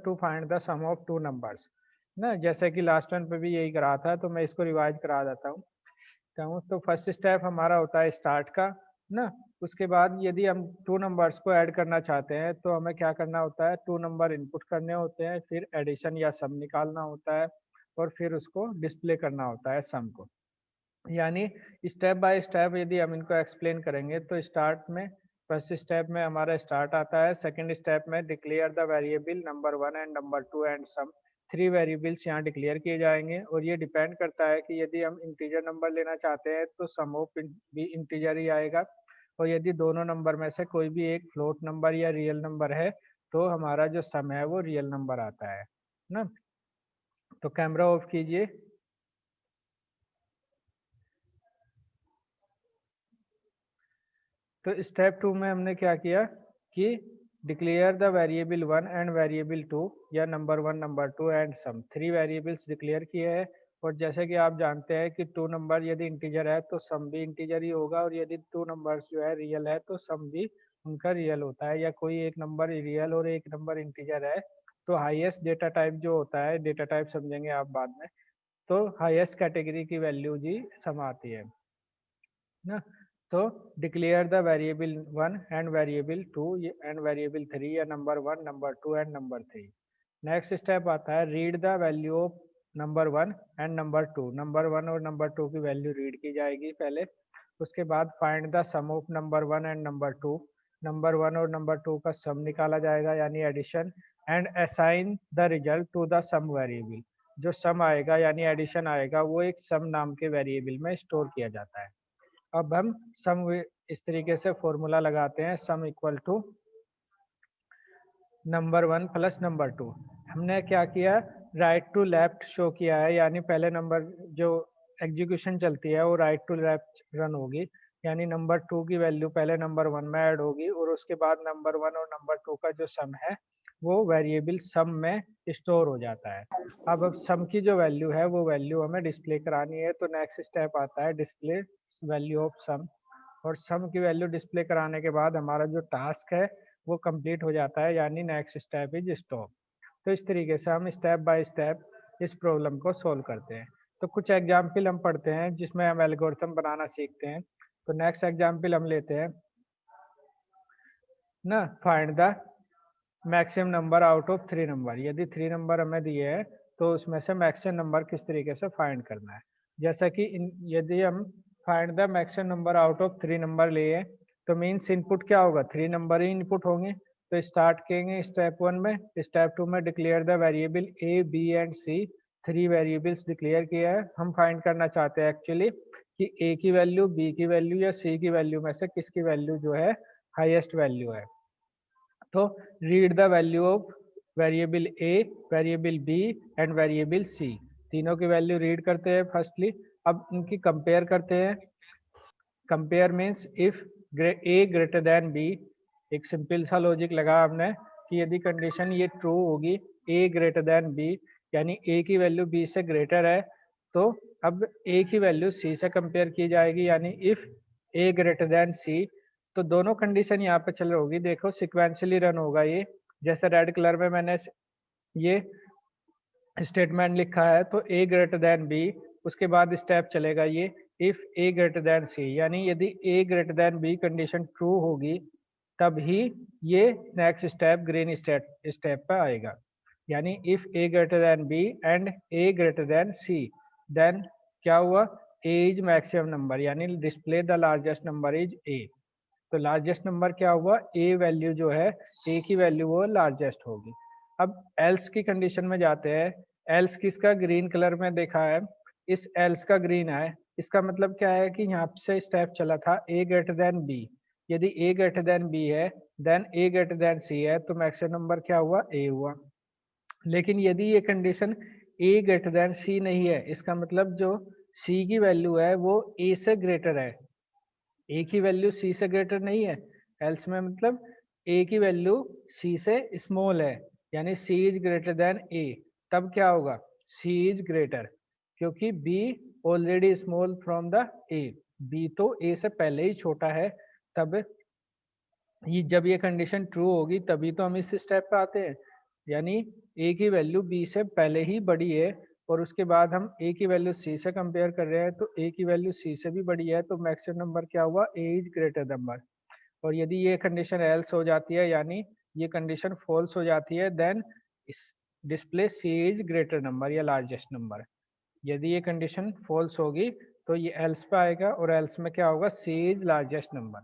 To find the sum of two numbers ना, जैसे कि लास्ट वन पे भी यही करा था, तो मैं इसको रिवाइज करा देता हूँ। तो फर्स्ट स्टेप हमारा होता है स्टार्ट का ना। उसके बाद यदि हम टू नंबर्स को ऐड करना चाहते हैं तो हमें क्या करना होता है, टू नंबर इनपुट करने होते हैं, फिर एडिशन या सम निकालना होता है, और फिर उसको डिस्प्ले करना होता है सम को। यानी स्टेप बाय स्टेप यदि हम इनको एक्सप्लेन करेंगे तो स्टार्ट में, फर्स्ट स्टेप में हमारा स्टार्ट आता है, सेकंड स्टेप में declare the variable number one and number two and sum, three variables यहाँ डिक्लेयर किए जाएंगे, और ये डिपेंड करता है कि यदि हम इंटीजर नंबर लेना चाहते हैं तो सम ऑफ भी इंटीजर ही आएगा, और यदि दोनों नंबर में से कोई भी एक फ्लोट नंबर या रियल नंबर है तो हमारा जो सम है वो रियल नंबर आता है ना। तो कैमरा ऑफ कीजिए। तो स्टेप टू में हमने क्या किया कि declare the variable one and variable two, या number one number two and sum, three variables declare किए हैं। और जैसे कि आप जानते हैं कि टू नंबर यदि इंटीजर है तो सम भी इंटीजर ही होगा, और यदि टू नंबर्स जो है रियल है तो सम भी उनका रियल होता है, या कोई एक नंबर रियल और एक नंबर इंटीजर है तो हाईएस्ट डेटा टाइप जो होता है, डेटा टाइप समझेंगे आप बाद में, तो हाईएस्ट कैटेगरी की वैल्यू जी सम आती है ना। तो declare the variable one and variable two and variable three, या number one number two and number three. Next step आता है read the value of number one and number two, number one और number two की value read की जाएगी पहले। उसके बाद find the sum of number one and number two, number one और नंबर टू का सम निकाला जाएगा यानी addition, and assign the result to the sum variable, जो सम आएगा यानी एडिशन आएगा वो एक सम नाम के वेरिएबल में स्टोर किया जाता है। अब हम सम इस तरीके से फॉर्मूला लगाते हैं, sum equal to number one plus number two. हमने क्या किया, राइट टू लेफ्ट शो किया है, यानी पहले नंबर जो एग्जीक्यूशन चलती है वो राइट टू लेफ्ट रन होगी, यानी नंबर टू की वैल्यू पहले नंबर वन में ऐड होगी, और उसके बाद नंबर वन और नंबर टू का जो सम है वो वेरिएबल सम में स्टोर हो जाता है। अब सम की जो वैल्यू है वो वैल्यू हमें डिस्प्ले करानी है, तो नेक्स्ट स्टेप आता है डिस्प्ले वैल्यू ऑफ सम, और सम की वैल्यू डिस्प्ले कराने के बाद हमारा जो टास्क है वो कंप्लीट हो जाता है, यानी नेक्स्ट स्टेप इज स्टॉप। तो इस तरीके से हम स्टेप बाय स्टेप इस प्रॉब्लम को सॉल्व करते हैं। तो कुछ एग्जाम्पल हम पढ़ते हैं जिसमें हम एल्गोरिथम बनाना सीखते हैं। तो नेक्स्ट एग्जाम्पल हम लेते हैं ना, find the maximum number out of three number. यदि थ्री नंबर हमें दिए हैं तो उसमें से मैक्सिमम नंबर किस तरीके से फाइंड करना है। जैसा कि यदि हम find the maximum number out of three number लिए तो मीन्स इनपुट क्या होगा, थ्री नंबर ही इनपुट होंगे। तो स्टार्ट करेंगे स्टेप वन में, स्टेप टू में declare the variable A B and C, three variables declare किया है। हम फाइंड करना चाहते हैं एक्चुअली कि ए की वैल्यू, बी की वैल्यू या सी की वैल्यू में से किसकी वैल्यू जो है हाईएस्ट वैल्यू है। तो read the value of variable A, variable B and variable C, तीनों की वैल्यू रीड करते हैं फर्स्टली। अब इनकी कंपेयर करते हैं। Compare means if A greater than B, एक सिंपल सा लॉजिक लगा हमने कि यदि कंडीशन ये ट्रू होगी ए ग्रेटर देन बी, यानी ए की वैल्यू बी से ग्रेटर है, तो अब ए की वैल्यू सी से कंपेयर की जाएगी, यानी इफ ए ग्रेटर देन सी। तो दोनों कंडीशन यहाँ पे चल रही होगी, देखो सिक्वेंशली रन होगा ये, जैसे रेड कलर में मैंने ये स्टेटमेंट लिखा है, तो ए ग्रेटर देन बी, उसके बाद स्टेप चलेगा ये if A greater than C, यानी यदि A greater than B condition true होगी तब ही ये नेक्स्ट स्टेप ग्रीन स्टेप पे आएगा। यानी if A greater than B and A greater than C, then क्या हुआ, ए इज मैक्सिमम नंबर, यानी display the largest number is A. तो लार्जेस्ट नंबर क्या हुआ, ए वैल्यू जो है, ए की वैल्यू वो लार्जेस्ट होगी। अब एल्स की कंडीशन में जाते हैं। एल्स किसका ग्रीन कलर में देखा है, इस एल्स का ग्रीन है, इसका मतलब क्या है कि यहाँ से स्टेप चला था ए ग्रेटर देन बी। यदि ए ग्रेटर देन बी है then A greater than C है, तो मैक्सिमम नंबर क्या हुआ, ए हुआ। लेकिन यदि ये कंडीशन ए ग्रेटर देन सी नहीं है, इसका मतलब जो सी की वैल्यू है वो ए से ग्रेटर है, ए की वैल्यू सी से ग्रेटर नहीं है। एल्स में मतलब ए की वैल्यू सी से स्मॉल है, यानी C is greater than A, तब क्या होगा, सी इज ग्रेटर, क्योंकि B already small from the A, B तो ए से पहले ही छोटा है। तब ये जब ये कंडीशन ट्रू होगी तभी तो हम इस स्टेप पे आते हैं। यानी ए की वैल्यू बी से पहले ही बड़ी है और उसके बाद हम ए की वैल्यू सी से कंपेयर कर रहे हैं, तो ए की वैल्यू सी से भी बड़ी है, तो मैक्सिमम नंबर क्या हुआ, ए इज ग्रेटर नंबर। और यदि ये कंडीशन एल्स हो जाती है, यानी ये कंडीशन फॉल्स हो जाती है, then display C is greater number या लार्जेस्ट नंबर। यदि ये कंडीशन फॉल्स होगी तो ये एल्स पे आएगा और एल्स में क्या होगा, सी इज लार्जेस्ट नंबर।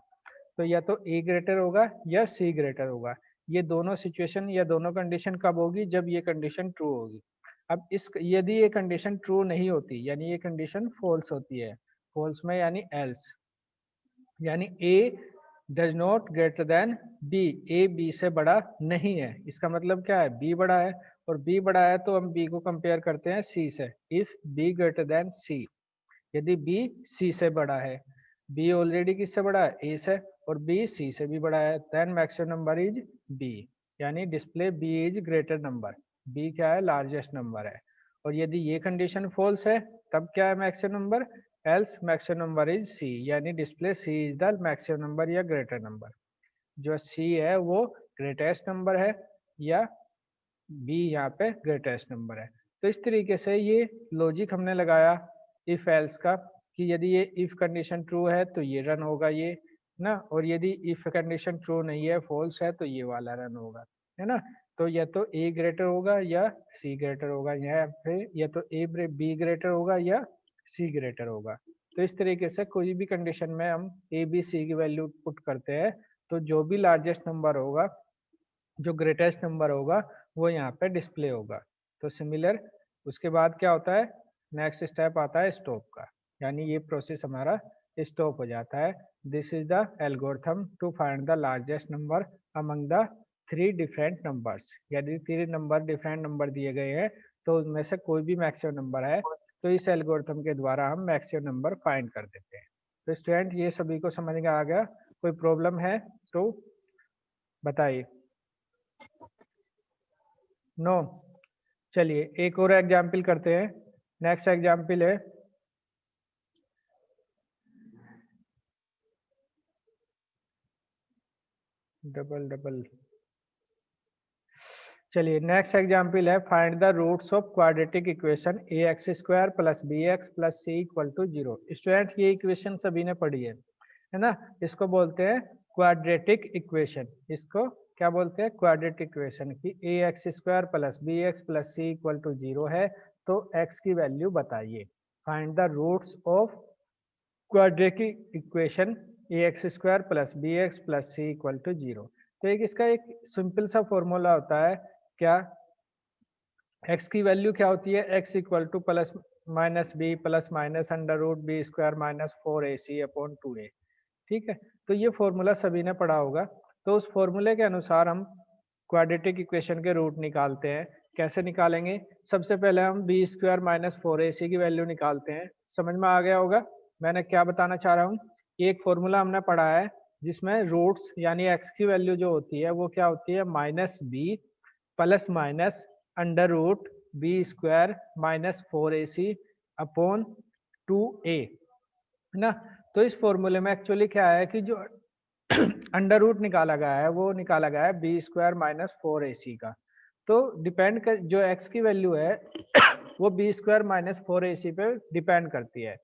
तो या तो ए ग्रेटर होगा या सी ग्रेटर होगा। ये दोनों सिचुएशन या दोनों कंडीशन कब होगी, जब ये कंडीशन ट्रू होगी। अब इस यदि ये कंडीशन ट्रू नहीं होती, यानी ये कंडीशन फॉल्स होती है, फॉल्स में यानी एल्स, यानी A does not greater than B, A B से बड़ा नहीं है। इसका मतलब क्या है, बी बड़ा है, और बी बड़ा है तो हम बी को कंपेयर करते हैं सी से। इफ बी ग्रेटर देन सी, यदि बी सी से बड़ा है, बी ऑलरेडी किससे बड़ा है, ए से, और बी सी से भी बड़ा है, then maximum number is B, यानी display B is greater number. B क्या है, लार्जेस्ट नंबर है। और यदि ये कंडीशन फॉल्स है, तब क्या है maximum number, else maximum number is C, यानी display C is the maximum number या ग्रेटर नंबर। जो सी है वो ग्रेटेस्ट नंबर है या बी यहाँ पे ग्रेटेस्ट नंबर है। तो इस तरीके से ये लॉजिक हमने लगाया इफ एल्स का, कि यदि ये इफ कंडीशन ट्रू है तो ये रन होगा ये ना, और यदि इफ कंडीशन ट्रू नहीं है, फॉल्स है, तो ये वाला रन होगा, है ना। तो या तो ए ग्रेटर होगा या सी ग्रेटर होगा, यहाँ पे या तो ए बी ग्रेटर होगा या सी ग्रेटर होगा। तो इस तरीके से कोई भी कंडीशन में हम ए बी सी की वैल्यू पुट करते हैं, तो जो भी लार्जेस्ट नंबर होगा, जो ग्रेटेस्ट नंबर होगा, वो यहाँ पे डिस्प्ले होगा। तो सिमिलर उसके बाद क्या होता है, नेक्स्ट स्टेप आता है स्टॉप का, यानी ये प्रोसेस हमारा स्टॉप हो जाता है। This is the algorithm to find the largest number among the three different numbers. यदि थ्री नंबर डिफरेंट नंबर दिए गए हैं तो उनमें से कोई भी मैक्सिमम नंबर है, तो इस एल्गोरिथम के द्वारा हम मैक्सिमम नंबर फाइंड कर देते हैं। तो स्टूडेंट ये सभी को समझ में आ गया, कोई प्रॉब्लम है तो बताइए। नो, चलिए एक और एग्जाम्पल करते हैं। नेक्स्ट एग्जाम्पल है डबल डबल, चलिए नेक्स्ट एग्जाम्पल है find the roots of quadratic equation A X square plus B X plus C equal to zero. Students ये इक्वेशन सभी ने पढ़ी है ना। इसको बोलते हैं क्वाड्रेटिक इक्वेशन। इसको क्या बोलते हैं, क्वाड्रेटिक इक्वेशन, की A X square plus B X plus C equal to zero है, तो एक्स की वैल्यू बताइए। Find the roots of quadratic equation A X square plus B X plus C equal to zero. तो एक इसका एक simple सा formula होता है, क्या, एक्स की वैल्यू क्या होती है, X equal to plus minus B plus minus under root B square minus 4ac upon 2a। ठीक है, तो ये फॉर्मूला सभी ने पढ़ा होगा। तो उस फॉर्मूले के अनुसार हम क्वाड्रेटिक इक्वेशन के रूट निकालते हैं। कैसे निकालेंगे, सबसे पहले हम बी स्क्वायर माइनस 4ac की वैल्यू निकालते हैं। समझ में आ गया होगा मैंने क्या बताना चाह रहा हूँ। एक फॉर्मूला हमने पढ़ा है जिसमें रूट्स यानी एक्स की वैल्यू जो होती है वो क्या होती है, minus B plus minus under root B square minus 4ac upon 2a, है ना। तो इस फॉर्मूले में एक्चुअली क्या है कि जो अंडर रूट निकाला गया है वो निकाला गया है बी स्क्वायर माइनस 4ac का। तो डिपेंड कर जो x की वैल्यू है वो बी स्क्वायर माइनस 4ac पे डिपेंड करती है।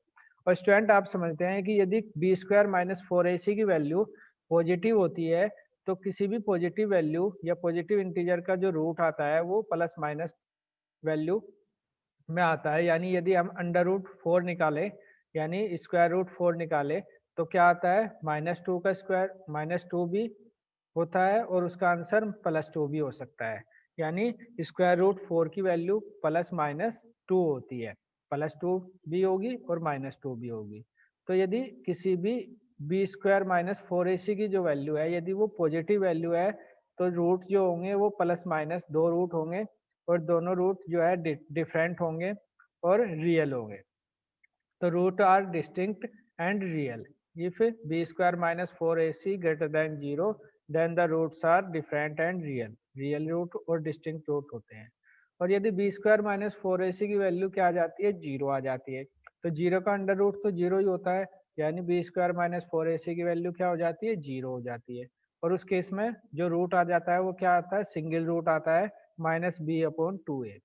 और स्टूडेंट आप समझते हैं कि यदि बी स्क्वायर माइनस 4ac की वैल्यू पॉजिटिव होती है, तो किसी भी पॉजिटिव वैल्यू या पॉजिटिव इंटीजर का जो रूट आता है वो प्लस माइनस वैल्यू में आता है। यानी यदि हम अंडर रूट 4 निकाले यानी स्क्वायर रूट 4 निकाले, तो क्या आता है, -2 का स्क्वायर -2 भी होता है और उसका आंसर +2 भी हो सकता है। यानी स्क्वायर रूट 4 की वैल्यू प्लस माइनस 2 होती है, +2 भी होगी और -2 भी होगी। तो यदि किसी भी बी स्क्वायर माइनस 4ac की जो वैल्यू है यदि वो पॉजिटिव वैल्यू है, तो रूट जो होंगे वो प्लस माइनस 2 रूट होंगे और दोनों रूट जो है डिफरेंट होंगे और रियल होंगे। तो root are distinct and real. If B square minus 4ac greater than 0, then the roots are different and real. Real root और डिस्टिंक्ट रूट होते हैं। और यदि बी स्क्वायर माइनस 4ac की वैल्यू क्या आ जाती है, 0 आ जाती है, तो 0 का अंडर रूट तो 0 ही होता है, यानी बी स्क्वायर माइनस 4ac की वैल्यू क्या हो जाती है, 0 हो जाती है। और उस केस में जो रूट आ जाता है वो क्या आता है, सिंगल रूट आता है, माइनस बी अपॉन 2a।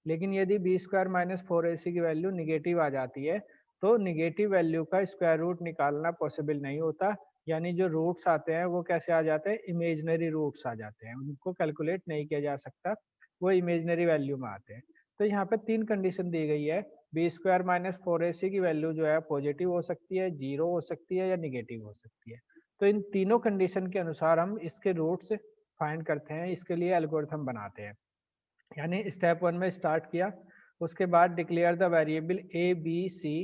लेकिन यदि बी स्क्वायर माइनस 4ac की वैल्यू निगेटिव आ जाती है तो निगेटिव वैल्यू का स्क्वायर रूट निकालना पॉसिबल नहीं होता, यानी जो रूट्स आते हैं वो कैसे आ जाते हैं, इमेजनरी रूट्स आ जाते हैं, उनको कैलकुलेट नहीं किया जा सकता, वो इमेजनरी वैल्यू में आते हैं। तो यहाँ पे 3 कंडीशन दी गई है, बी स्क्वायर माइनस 4ac की वैल्यू जो है पॉजिटिव हो सकती है, जीरो हो सकती है या निगेटिव हो सकती है। तो इन तीनों कंडीशन के अनुसार हम इसके रूट्स फाइंड करते हैं, इसके लिए एल्गोरिथम बनाते हैं। यानी स्टेप 1 में स्टार्ट किया, उसके बाद declare the variable A B C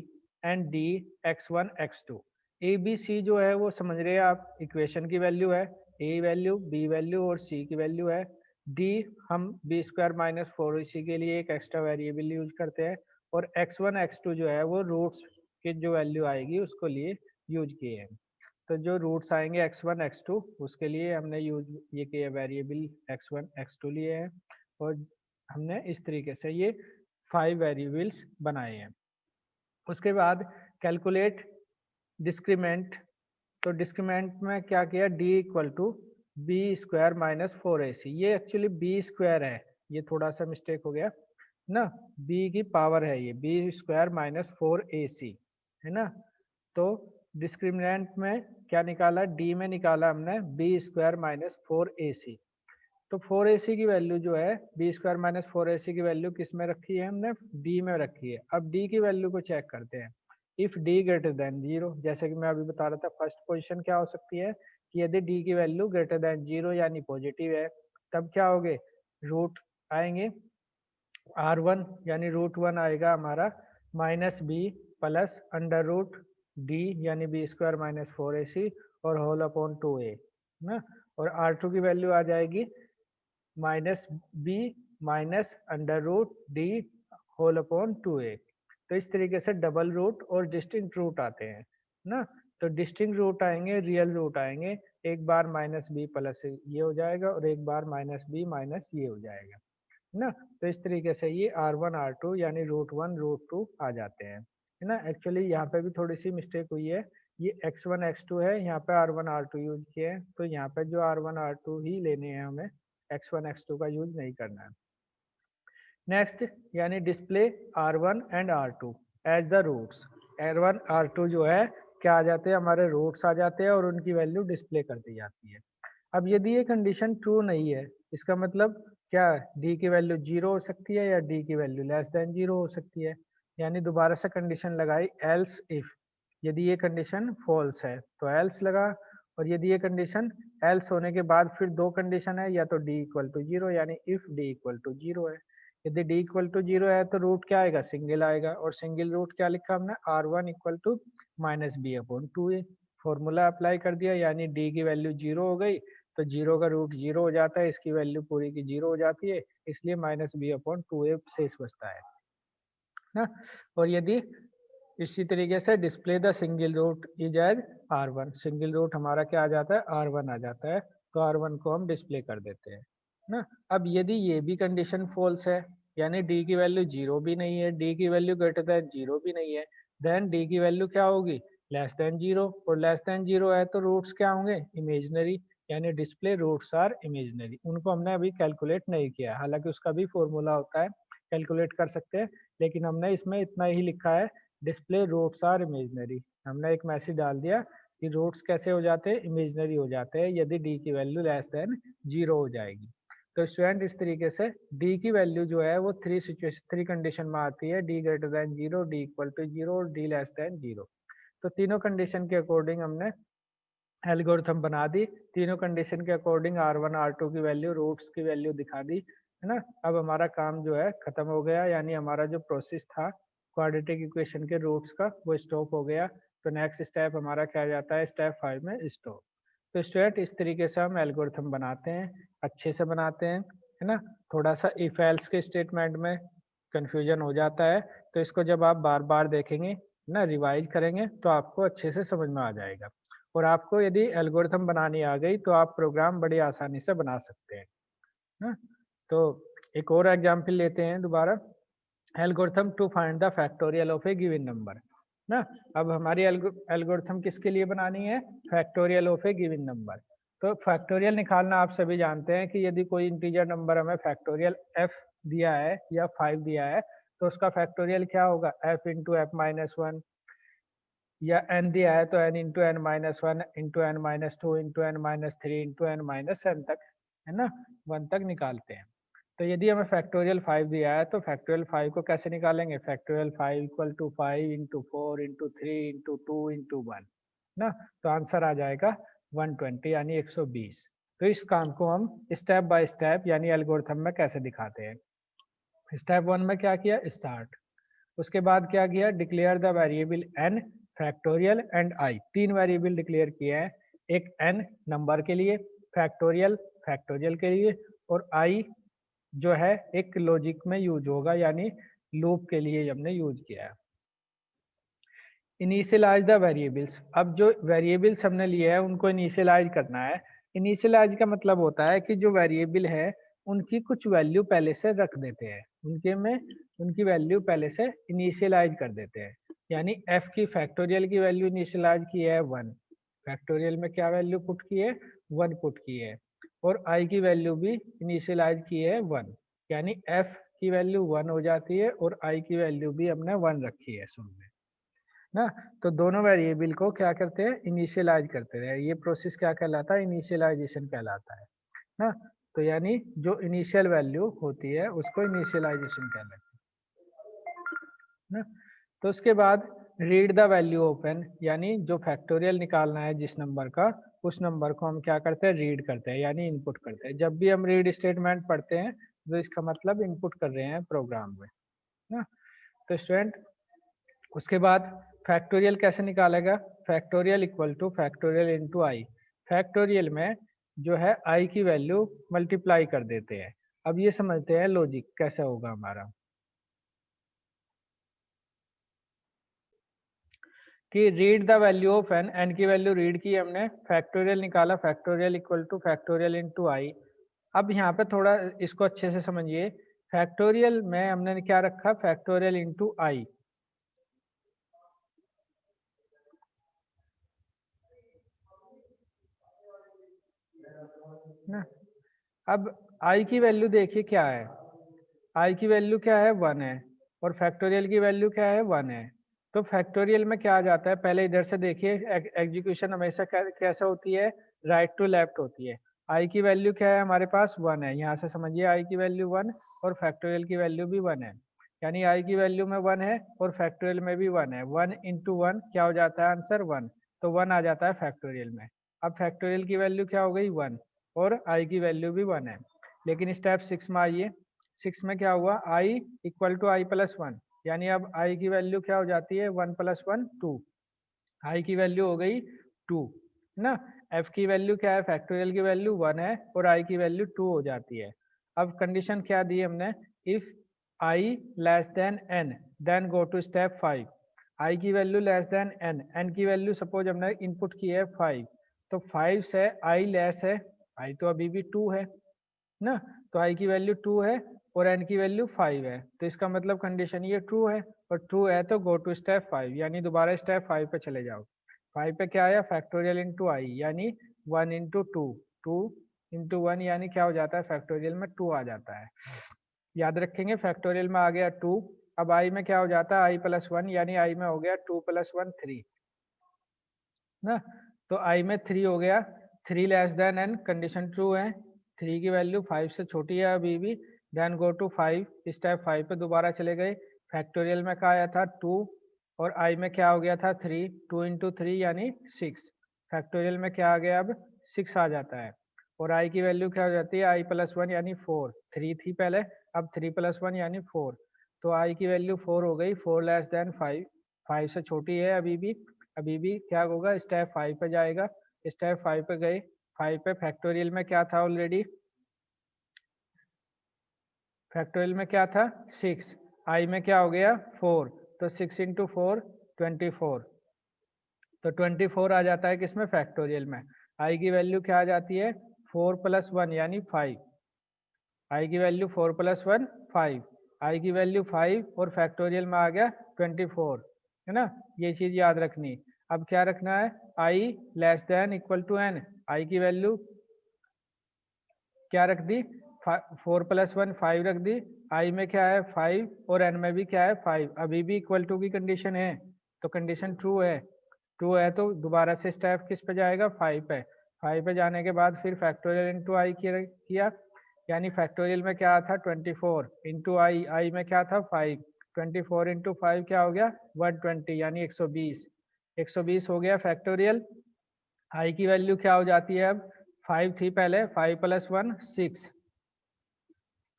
and D x1 x2। A B C जो है वो समझ रहे हैं आप, इक्वेशन की वैल्यू है, ए वैल्यू, बी वैल्यू और सी की वैल्यू है। डी हम बी स्क्वायर माइनस 4ac के लिए एक एक्स्ट्रा वेरिएबल यूज करते हैं, और x1 x2 जो है वो रूट्स की जो वैल्यू आएगी उसको लिए यूज किए हैं। तो जो रूट्स आएंगे x1 x2 उसके लिए हमने यूज ये किया वेरिएबल x1 x2 लिए हैं, और हमने इस तरीके से ये 5 वेरिएबल्स बनाए हैं। उसके बाद कैलकुलेट डिस्क्रीमेंट। तो डिस्क्रीमेंट में क्या किया, D equal to B square minus 4ac। ये एक्चुअली बी स्क्वायर है, ये थोड़ा सा मिस्टेक हो गया ना, बी की पावर है ये, बी स्क्वायर माइनस 4ac है ना। तो डिस्क्रिमिनेंट में क्या निकाला, डी में निकाला हमने बी स्क्वायर माइनस 4ac। तो 4ac की वैल्यू जो है, बी स्क्वायर माइनस 4ac की वैल्यू किस में रखी है, हमने डी में रखी है। अब डी की वैल्यू को चेक करते हैं, if D greater than zero, जैसे कि मैं अभी बता रहा था फर्स्ट पोजीशन क्या हो सकती है कि यदि डी की वैल्यू ग्रेटर देन जीरो यानी पॉजिटिव है, तब क्या होगे, रूट आएंगे r1 यानी √1 आएगा हमारा minus B plus under root D यानी बी स्क्वायर माइनस 4ac और होल अपॉन 2a ना, और r2 की वैल्यू आ जाएगी minus B minus under root D whole upon 2a। तो इस तरीके से डबल रूट और डिस्टिंक्ट रूट आते हैं ना। तो डिस्टिंक्ट रूट आएंगे, रियल रूट आएंगे, एक बार माइनस बी प्लस ये हो जाएगा और एक बार माइनस बी माइनस ये हो जाएगा ना। तो इस तरीके से ये r1 r2 यानी √1 √2 आ जाते हैं, है ना। एक्चुअली यहाँ पे भी थोड़ी सी मिस्टेक हुई है, ये x1 x2 है, यहाँ पे r1 r2 यूज किए हैं, तो यहाँ पे जो r1 r2 ही लेने हैं हमें, x1 x2 का यूज नहीं करना है। नेक्स्ट यानी display r1 and r2 as the roots. r1 r2 जो है क्या आ जाते हैं, हमारे रूट्स आ जाते हैं और उनकी वैल्यू डिस्प्ले कर दी जाती है। अब यदि ये कंडीशन ट्रू नहीं है, इसका मतलब क्या, डी की वैल्यू जीरो हो सकती है या डी की वैल्यू लेस देन जीरो हो सकती है। यानी दोबारा से कंडीशन लगाई, एल्स इफ, यदि ये कंडीशन फॉल्स है तो एल्स लगा, और यदि ये कंडीशन एल्स होने के बाद फिर दो कंडीशन है, या तो डी इक्वल टू जीरो यानी if D equal to zero है। यदि डी इक्वल टू जीरो है तो रूट क्या आएगा, सिंगल आएगा, और सिंगल रूट क्या लिखा हमने, r1 equal to minus B upon 2a। Formula apply कर दिया, यानी डी की वैल्यू जीरो हो गई, तो जीरो का रूट जीरो हो जाता है, इसकी वैल्यू पूरी की जीरो हो जाती है, इसलिए माइनस बी अपॉन 2a शेष बचता है ना। और यदि इसी तरीके से display the single root is as r1, single root हमारा क्या आ जाता है, r1 आ जाता है, तो r1 को हम डिस्प्ले कर देते हैं ना। अब यदि ये भी कंडीशन फॉल्स है, यानी d की वैल्यू जीरो भी नहीं है, d की वैल्यू ग्रेटर देन जीरो भी नहीं है, देन d की वैल्यू क्या होगी, लेस देन जीरो, और लेस देन जीरो है तो रूट्स क्या होंगे, इमेजनरी, यानी डिस्प्ले रूट्स आर इमेजनरी। उनको हमने अभी कैलकुलेट नहीं किया, हालांकि उसका भी फॉर्मूला होता है, कैलकुलेट कर सकते हैं, लेकिन हमने इसमें इतना ही लिखा है, डिस्प्ले रूट्स आर इमेजनरी। हमने एक मैसेज डाल दिया कि रूट्स कैसे हो जाते हैं, इमेजनरी हो जाते हैं यदि डी की वैल्यू लेस देन जीरो हो जाएगी। तो स्टूडेंट इस तरीके से डी की वैल्यू जो है वो थ्री कंडीशन में आती है, D greater than zero, D equal to zero और डी लेस देन जीरो। तो तीनों कंडीशन के अकॉर्डिंग हमने एल्गोरिथम बना दी, तीनों कंडीशन के अकॉर्डिंग r1 r2 की वैल्यू, रूट्स की वैल्यू दिखा दी, है ना। अब हमारा काम जो है खत्म हो गया, यानी हमारा जो प्रोसेस था क्वाड्रेटिक इक्वेशन के रूट्स का वो स्टॉप हो गया। तो नेक्स्ट स्टेप हमारा क्या जाता है, स्टेप 5 में स्टॉप। तो स्टूडेंट इस तरीके से हम एल्गोरिथम बनाते हैं, अच्छे से बनाते हैं, है ना। थोड़ा सा इफ एल्स के स्टेटमेंट में कंफ्यूजन हो जाता है, तो इसको जब आप बार बार देखेंगे ना, रिवाइज करेंगे, तो आपको अच्छे से समझ में आ जाएगा। और आपको यदि एल्गोरिथम बनानी आ गई तो आप प्रोग्राम बड़ी आसानी से बना सकते हैं ना। तो एक और एग्जांपल लेते हैं दोबारा, algorithm to find the factorial of a given number ना। अब हमारी एल्गोरिथम किसके लिए बनानी है, factorial of a given number. तो फैक्टोरियल निकालना आप सभी जानते हैं कि यदि कोई इंटीजर नंबर हमें फैक्टोरियल f दिया है या 5 दिया है तो उसका फैक्टोरियल क्या होगा f into F minus one, या n दिया है तो n into N minus one into N minus two into N minus three into N minus N तक, है ना, 1 तक निकालते हैं। तो यदि हमें फैक्टोरियल 5 दिया है तो फैक्टोरियल 5 को कैसे निकालेंगे, factorial 5 equal to 5 into four into three into two into one ना, तो आंसर आ जाएगा 120 यानी 120। तो इस काम को हम स्टेप बाय स्टेप यानी एल्गोरिथम में कैसे दिखाते हैं। स्टेप 1 में क्या किया, स्टार्ट, उसके बाद क्या किया, declare the variable n factorial and i, 3 variable declare किया है, एक n नंबर के लिए, फैक्टोरियल फैक्टोरियल के लिए, और i जो है एक लॉजिक में यूज होगा यानी लूप के लिए हमने यूज किया है। इनिशियलाइज द वेरिएबल्स, अब जो वेरिएबल्स हमने लिए हैं उनको इनिशियलाइज करना है। इनिशियलाइज का मतलब होता है कि जो वेरिएबल है उनकी कुछ वैल्यू पहले से रख देते हैं, उनके में उनकी वैल्यू पहले से इनिशियलाइज कर देते हैं। यानी f की फैक्टोरियल की वैल्यू इनिशियलाइज की है 1, फैक्टोरियल में क्या वैल्यू पुट की है 1 पुट की है, और i की वैल्यू भी इनिशियलाइज की है 1, यानी f की वैल्यू 1 हो जाती है और i की वैल्यू भी हमने 1 रखी है शुरू में ना। तो दोनों वेरिएबल को क्या करते हैं, इनिशियलाइज करते हैं। ये प्रोसेस क्या कहलाता है, इनिशियलाइजेशन कहलाता है ना। तो यानी जो इनिशियल वैल्यू होती है उसको इनिशियलाइजेशन कहलाता है ना। तो उसके बाद रीड द वैल्यू ओपन, यानी जो फैक्टोरियल निकालना है जिस नंबर का, उस नंबर को हम क्या करते हैं, रीड करते हैं यानी इनपुट करते हैं। जब भी हम रीड स्टेटमेंट पढ़ते हैं तो इसका मतलब इनपुट कर रहे हैं प्रोग्राम में ना। तो स्टूडेंट उसके बाद फैक्टोरियल कैसे निकालेगा, factorial equal to factorial into I, factorial में जो है आई की वैल्यू मल्टीप्लाई कर देते हैं। अब ये समझते हैं लॉजिक कैसे होगा हमारा, कि read the value of N, N की वैल्यू रीड की हमने, फैक्टोरियल निकाला, factorial equal to factorial into I. अब यहाँ पे थोड़ा इसको अच्छे से समझिए, फैक्टोरियल में हमने क्या रखा, फैक्टोरियल इंटू आई ना। अब आई की वैल्यू देखिए क्या है, आई की वैल्यू क्या है 1 है, और फैक्टोरियल की वैल्यू क्या है 1 है। तो फैक्टोरियल में क्या आ जाता है, पहले इधर से देखिए, एग्जीक्यूशन हमेशा कैसे होती है, राइट टू लेफ्ट होती है। आई की वैल्यू क्या है हमारे पास 1 है, यहाँ से समझिए आई की वैल्यू 1 और फैक्टोरियल की वैल्यू भी 1 है, यानी आई की वैल्यू में 1 है और फैक्टोरियल में भी 1 है। 1 इंटू 1 क्या हो जाता है आंसर 1, तो 1 आ जाता है फैक्टोरियल में। अब फैक्टोरियल की वैल्यू क्या हो गई 1 और आई की वैल्यू भी 1 है। लेकिन स्टेप 6 में आइए, 6 में क्या हुआ, i equal to I plus one, यानी अब i की वैल्यू क्या हो जाती है 1 प्लस वन 2, i की वैल्यू हो गई 2 ना। f की वैल्यू क्या है, फैक्टोरियल की वैल्यू 1 है और i की वैल्यू 2 हो जाती है। अब कंडीशन क्या दी हमने, if i less than n then go to step 5, i की value less than n, n की वैल्यू सपोज हमने इनपुट की है 5, तो 5 से i लेस है, i तो अभी भी 2 है ना, तो i की वैल्यू 2 है और n की वैल्यू 5 है, तो इसका मतलब कंडीशन ये ट्रू है, और ट्रू है तो गो टू स्टेप 5 यानी दोबारा स्टेप 5 पे चले जाओ। 5 पे क्या आया, फैक्टोरियल इंटू आई यानी 1 इंटू टू, 2 इंटू 1 यानी क्या हो जाता है, फैक्टोरियल में 2 आ जाता है। याद रखेंगे फैक्टोरियल में आ गया 2, अब आई में क्या हो जाता है आई प्लस वन, यानी आई में हो गया 2 प्लस वन 3 ना। तो आई में 3 हो गया, 3 less than N, condition true है, 3 की वैल्यू 5 से छोटी है अभी भी, देन गो टू 5, स्टेप 5 पे दोबारा चले गए। फैक्टोरियल में क्या आया था 2 और आई में क्या हो गया था 3, 2 इंटू थ्री यानी 6, फैक्टोरियल में क्या आ गया अब 6 आ जाता है, और आई की वैल्यू क्या हो जाती है आई प्लस वन यानी 4, 3 थी पहले, अब 3 प्लस वन यानी 4, तो आई की वैल्यू 4 हो गई, 4 लेस देन 5, 5 से छोटी है अभी भी क्या होगा स्टेप 5 पे जाएगा, स्टेप 5 पे गए, 5 पे फैक्टोरियल में क्या था ऑलरेडी, फैक्टोरियल में क्या था 6, आई में क्या हो गया 4, तो 6 इंटू फोर 24, तो 24 आ जाता है किसमें, फैक्टोरियल में। आई की वैल्यू क्या आ जाती है 4 प्लस वन यानी 5, आई की वैल्यू 4 प्लस वन 5, आई की वैल्यू 5 और फैक्टोरियल में आ गया 24, है ना, ये चीज याद रखनी। अब क्या रखना है, I less than equal to N, I की वैल्यू क्या रख दी, 4 + 1 5 रख दी, आई में क्या है 5 और एन में भी क्या है 5, अभी भी इक्वल टू की कंडीशन है, तो कंडीशन ट्रू है। ट्रू है तो दोबारा से स्टेप किस पे जाएगा, 5 पे। 5 पे जाने के बाद फिर फैक्टोरियल इंटू आई किया, यानी फैक्टोरियल में क्या था 24 इंटू आई, आई में क्या था 5, 24 इंटू 5 क्या हो गया 120 यानी 120, 120 हो गया फैक्टोरियल। आई की वैल्यू क्या हो जाती है अब, 5 थी पहले, 5 + 1 6,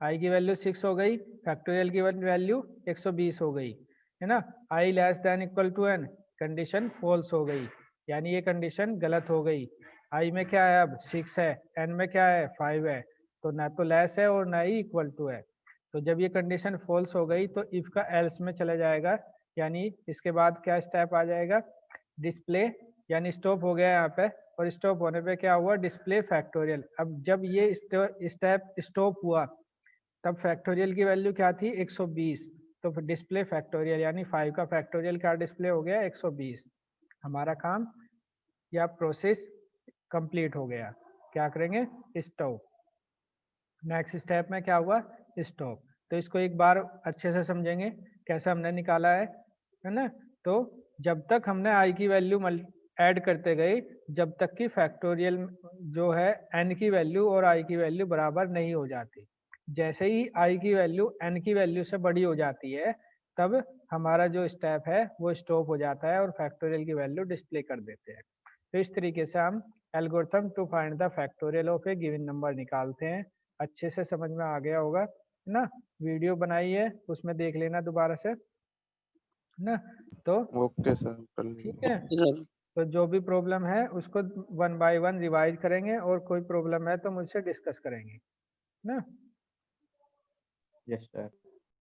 आई की वैल्यू 6 हो गई, फैक्टोरियल की वैल्यू 120 हो गई, है ना। I less than equal to N, condition false हो गई, यानी ये कंडीशन गलत हो गई। आई में क्या है अब 6 है, एन में क्या है 5 है, तो ना तो लेस है और ना ही इक्वल टू है। तो जब ये कंडीशन फॉल्स हो गई तो इफ का एल्स में चला जाएगा, यानी इसके बाद क्या स्टेप आ जाएगा, डिस्प्ले, यानी स्टॉप हो गया यहाँ पे, और स्टॉप होने पे क्या हुआ डिस्प्ले फैक्टोरियल। अब जब ये स्टेप स्टॉप हुआ तब फैक्टोरियल की वैल्यू क्या थी 120, तो फिर डिस्प्ले फैक्टोरियल यानी 5 का फैक्टोरियल क्या डिस्प्ले हो गया 120। हमारा काम या प्रोसेस कंप्लीट हो गया। क्या करेंगे, स्टॉप। नेक्स्ट स्टेप में क्या हुआ, स्टॉप। तो इसको एक बार अच्छे से समझेंगे कैसे हमने निकाला है ना। तो जब तक हमने आई की वैल्यू ऐड करते गए, जब तक कि फैक्टोरियल जो है एन की वैल्यू और आई की वैल्यू बराबर नहीं हो जाती। जैसे ही आई की वैल्यू एन की वैल्यू से बड़ी हो जाती है, तब हमारा जो स्टेप है वो स्टॉप हो जाता है और फैक्टोरियल की वैल्यू डिस्प्ले कर देते हैं। तो इस तरीके से हम algorithm to find the factorial of a given number निकालते हैं। अच्छे से समझ में आ गया होगा, है ना। वीडियो बनाई है उसमें देख लेना दोबारा से, है ना। तो ओके सर, कर ठीक लेंगे। है, तो जो भी प्रॉब्लम है उसको 1 बाय 1 रिवाइज करेंगे, और कोई प्रॉब्लम है तो मुझसे डिस्कस करेंगे, ना। Yes sir.